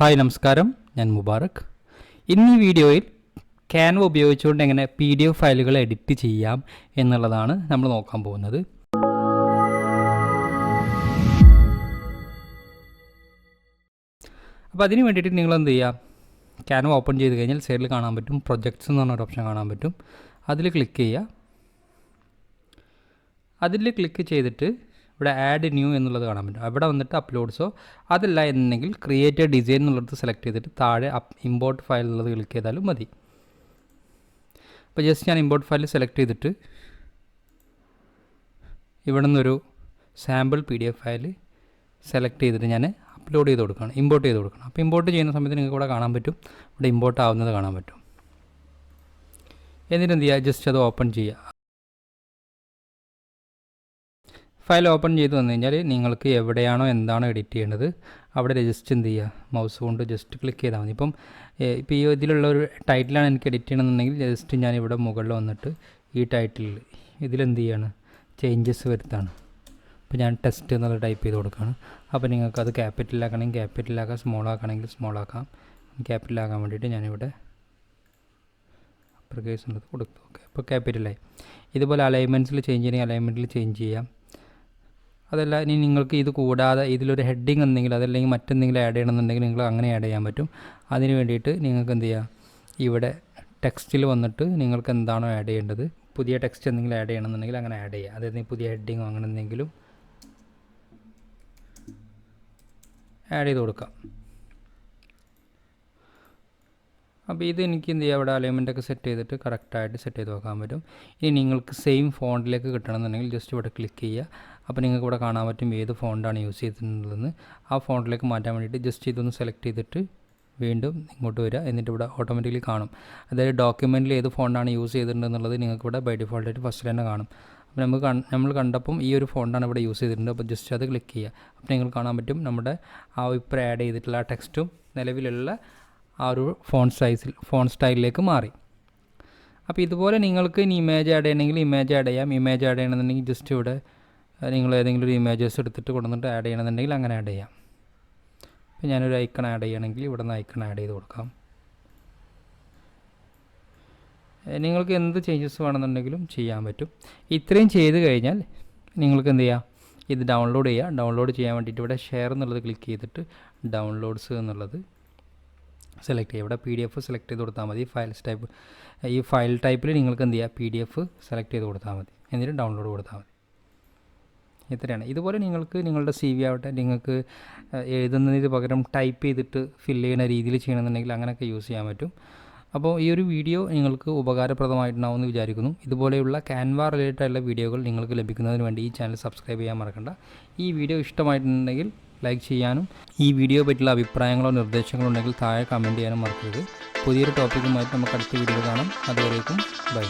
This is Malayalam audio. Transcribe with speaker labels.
Speaker 1: ഹായ് നമസ്കാരം, ഞാൻ മുബാറക്. ഇന്ന് ഈ വീഡിയോയിൽ ക്യാൻവ ഉപയോഗിച്ചുകൊണ്ട് എങ്ങനെ PDF ഫയലുകൾ എഡിറ്റ് ചെയ്യാം എന്നുള്ളതാണ് നമ്മൾ നോക്കാൻ പോകുന്നത്. അപ്പോൾ അതിന് വേണ്ടിയിട്ട് നിങ്ങൾ എന്ത് ചെയ്യുക, ക്യാൻവ ഓപ്പൺ ചെയ്ത് കഴിഞ്ഞാൽ സൈഡിൽ കാണാൻ പറ്റും പ്രൊജക്ട്സ് എന്ന് പറഞ്ഞൊരു ഓപ്ഷൻ കാണാൻ പറ്റും. അതിൽ ക്ലിക്ക് ചെയ്യുക. അതിൽ ക്ലിക്ക് ചെയ്തിട്ട് ഇവിടെ ആഡ് ന്യൂ എന്നുള്ളത് കാണാൻ പറ്റും. അവിടെ വന്നിട്ട് അപ്ലോഡ്സോ അതല്ല എന്നുണ്ടെങ്കിൽ ക്രിയേറ്റ് ഡിസൈൻ എന്നുള്ളത് സെലക്ട് ചെയ്തിട്ട് താഴെ ഇമ്പോർട്ട് ഫയൽ എന്നുള്ളത് ക്ലിക്ക് ചെയ്താലും മതി. അപ്പോൾ ജസ്റ്റ് ഞാൻ ഇമ്പോർട്ട് ഫയൽ സെലക്ട് ചെയ്തിട്ട് ഇവിടെ നിന്നൊരു സാമ്പിൾ PDF ഫയൽ സെലക്ട് ചെയ്തിട്ട് ഞാൻ അപ്ലോഡ് ചെയ്ത് കൊടുക്കണം, ഇമ്പോർട്ട് ചെയ്ത് കൊടുക്കണം. അപ്പോൾ ഇമ്പോർട്ട് ചെയ്യുന്ന സമയത്ത് നിങ്ങൾക്ക് ഇവിടെ കാണാൻ പറ്റും, ഇവിടെ ഇമ്പോർട്ട് ആവുന്നത് കാണാൻ പറ്റും. എന്നിട്ട് എന്ത് ചെയ്യുക, ജസ്റ്റ് അത് ഓപ്പൺ ചെയ്യുക. ഫയൽ ഓപ്പൺ ചെയ്ത് വന്നു കഴിഞ്ഞാൽ നിങ്ങൾക്ക് എവിടെയാണോ എന്താണോ എഡിറ്റ് ചെയ്യേണ്ടത് അവിടെ ജസ്റ്റ് എന്ത് ചെയ്യുക, മൗസ് കൊണ്ട് ജസ്റ്റ് ക്ലിക്ക് ചെയ്താൽ മതി. ഇപ്പോൾ ഈ ഇതിലുള്ള ഒരു ടൈറ്റിലാണ് എനിക്ക് എഡിറ്റ് ചെയ്യണമെന്നുണ്ടെങ്കിൽ ജസ്റ്റ് ഞാനിവിടെ മുകളിൽ വന്നിട്ട് ഈ ടൈറ്റിൽ ഇതിലെന്ത് ചെയ്യാണ്, ചേഞ്ചസ് വരുത്താണ്. അപ്പോൾ ഞാൻ ടെസ്റ്റ് എന്നുള്ള ടൈപ്പ് ചെയ്ത് കൊടുക്കുകയാണ്. അപ്പോൾ നിങ്ങൾക്കത് ക്യാപിറ്റലാക്കണമെങ്കിൽ ക്യാപിറ്റലാക്കാം, സ്മോൾ ആക്കണമെങ്കിൽ സ്മോൾ ആക്കാം. ക്യാപിറ്റലാക്കാൻ വേണ്ടിയിട്ട് ഞാനിവിടെ അപ്പർ കേസ് ഉള്ളത് കൊടുത്തു. ഓക്കെ, അപ്പോൾ ക്യാപിറ്റലായി. ഇതുപോലെ അലൈൻമെൻറ്റ്സിൽ ചേഞ്ച് ചെയ്യണമെങ്കിൽ അലൈൻമെൻറ്റിൽ ചേഞ്ച് ചെയ്യാം. അതല്ല ഇനി നിങ്ങൾക്ക് ഇത് കൂടാതെ ഇതിലൊരു ഹെഡിങ് എന്തെങ്കിലും അതല്ലെങ്കിൽ മറ്റെന്തെങ്കിലും ആഡ് ചെയ്യണമെന്നുണ്ടെങ്കിൽ നിങ്ങൾ അങ്ങനെ ആഡ് ചെയ്യാൻ പറ്റും. അതിന് വേണ്ടിയിട്ട് നിങ്ങൾക്ക് എന്ത് ചെയ്യുക, ഇവിടെ ടെക്സ്റ്റിൽ വന്നിട്ട് നിങ്ങൾക്ക് എന്താണോ ആഡ് ചെയ്യേണ്ടത്, പുതിയ ടെക്സ്റ്റ് എന്തെങ്കിലും ആഡ് ചെയ്യണമെന്നുണ്ടെങ്കിൽ അങ്ങനെ ആഡ് ചെയ്യുക. അതായത് പുതിയ ഹെഡിങ്ങോ അങ്ങനെ എന്തെങ്കിലും ആഡ് ചെയ്ത് കൊടുക്കാം. അപ്പോൾ ഇത് എനിക്ക് എന്ത് ചെയ്യുക, അവിടെ അലൈൻമെൻറ്റൊക്കെ സെറ്റ് ചെയ്തിട്ട് കറക്റ്റായിട്ട് സെറ്റ് ചെയ്ത് വെക്കാൻ പറ്റും. ഇനി നിങ്ങൾക്ക് സെയിം ഫോണ്ടിലേക്ക് കിട്ടണമെന്നുണ്ടെങ്കിൽ ജസ്റ്റ് ഇവിടെ ക്ലിക്ക് ചെയ്യുക. അപ്പോൾ നിങ്ങൾക്ക് ഇവിടെ കാണാൻ പറ്റും ഏത് ഫോണ്ടാണ് യൂസ് ചെയ്തിട്ടുള്ളതെന്ന്. ആ ഫോണ്ടിലേക്ക് മാറ്റാൻ വേണ്ടിയിട്ട് ജസ്റ്റ് ഇതൊന്ന് സെലക്ട് ചെയ്തിട്ട് വീണ്ടും ഇങ്ങോട്ട് വരിക. എന്നിട്ട് ഇവിടെ ഓട്ടോമാറ്റിക്കലി കാണും, അതായത് ഡോക്യുമെൻറ്റിൽ ഏത് ഫോണ്ടാണ് യൂസ് ചെയ്തിട്ടുണ്ടെന്നുള്ളത് നിങ്ങൾക്ക് ഇവിടെ ബൈ ഡിഫോൾട്ടായിട്ട് ഫസ്റ്റ് തന്നെ കാണും. അപ്പോൾ നമ്മൾ കണ്ടപ്പം ഈ ഒരു ഫോണ്ടാണ് ഇവിടെ യൂസ് ചെയ്തിട്ടുണ്ട്. അപ്പോൾ ജസ്റ്റ് അത് ക്ലിക്ക് ചെയ്യുക. അപ്പോൾ നിങ്ങൾക്ക് കാണാൻ പറ്റും നമ്മുടെ ആ ഇപ്പോൾ ആഡ് ചെയ്തിട്ടുള്ള ആ ടെക്സ്റ്റും നിലവിലുള്ള ആ ഒരു ഫോൺ സ്റ്റൈലിലേക്ക് മാറി. അപ്പോൾ ഇതുപോലെ നിങ്ങൾക്ക് ഇനി ഇമേജ് ആഡ് ചെയ്യണമെങ്കിൽ ഇമേജ് ആഡ് ചെയ്യാം. ഇമേജ് ആഡ് ചെയ്യണമെന്നുണ്ടെങ്കിൽ ജസ്റ്റ് ഇവിടെ നിങ്ങൾ ഏതെങ്കിലും ഒരു ഇമേജസ് എടുത്തിട്ട് കൊണ്ടുവന്നിട്ട് ആഡ് ചെയ്യണമെന്നുണ്ടെങ്കിൽ അങ്ങനെ ആഡ് ചെയ്യാം. അപ്പോൾ ഞാനൊരു ഐക്കൺ ആഡ് ചെയ്യണമെങ്കിൽ ഇവിടെ നിന്ന് ഐക്കൺ ആഡ് ചെയ്ത് കൊടുക്കാം. നിങ്ങൾക്ക് എന്ത് ചേഞ്ചസ് വേണമെന്നുണ്ടെങ്കിലും ചെയ്യാൻ പറ്റും. ഇത്രയും ചെയ്ത് കഴിഞ്ഞാൽ നിങ്ങൾക്ക് എന്ത് ചെയ്യാം, ഇത് ഡൗൺലോഡ് ചെയ്യുക. ഡൗൺലോഡ് ചെയ്യാൻ വേണ്ടിയിട്ട് ഇവിടെ ഷെയർ എന്നുള്ളത് ക്ലിക്ക് ചെയ്തിട്ട് ഡൗൺലോഡ്സ് എന്നുള്ളത് സെലക്ട് ചെയ്യുക. ഇവിടെ PDF സെലക്ട് ചെയ്ത് കൊടുത്താൽ മതി. ഈ ഫയൽ ടൈപ്പിൽ നിങ്ങൾക്ക് എന്ത് ചെയ്യുക, PDF സെലക്ട് ചെയ്ത് കൊടുത്താൽ മതി. എന്നിട്ട് ഡൗൺലോഡ് കൊടുത്താൽ മതി. ഇത്രയാണ്. ഇതുപോലെ നിങ്ങൾക്ക് നിങ്ങളുടെ CV ആവട്ടെ, നിങ്ങൾക്ക് എഴുതുന്നതിന് പകരം ടൈപ്പ് ചെയ്തിട്ട് ഫില്ല് ചെയ്യുന്ന രീതിയിൽ ചെയ്യണമെന്നുണ്ടെങ്കിൽ അങ്ങനെയൊക്കെ യൂസ് ചെയ്യാൻ പറ്റും. അപ്പോൾ ഈ ഒരു വീഡിയോ നിങ്ങൾക്ക് ഉപകാരപ്രദമായിട്ടുണ്ടാവുമെന്ന് വിചാരിക്കുന്നു. ഇതുപോലെയുള്ള ക്യാൻവ റിലേറ്റഡ് ആയിട്ടുള്ള വീഡിയോകൾ നിങ്ങൾക്ക് ലഭിക്കുന്നതിന് വേണ്ടി ഈ ചാനൽ സബ്സ്ക്രൈബ് ചെയ്യാൻ മറക്കണ്ട. ഈ വീഡിയോ ഇഷ്ടമായിട്ടുണ്ടെങ്കിൽ ലൈക്ക് ചെയ്യാനും ഈ വീഡിയോയെ പറ്റിയുള്ള അഭിപ്രായങ്ങളോ നിർദ്ദേശങ്ങളോ ഉണ്ടെങ്കിൽ താഴെ കമൻറ്റ് ചെയ്യാനും മറക്കരുത്. പുതിയൊരു ടോപ്പിക്കുമായിട്ട് നമുക്ക് അടുത്ത വീഡിയോ കാണാം. അതുവരേക്കും ബൈ.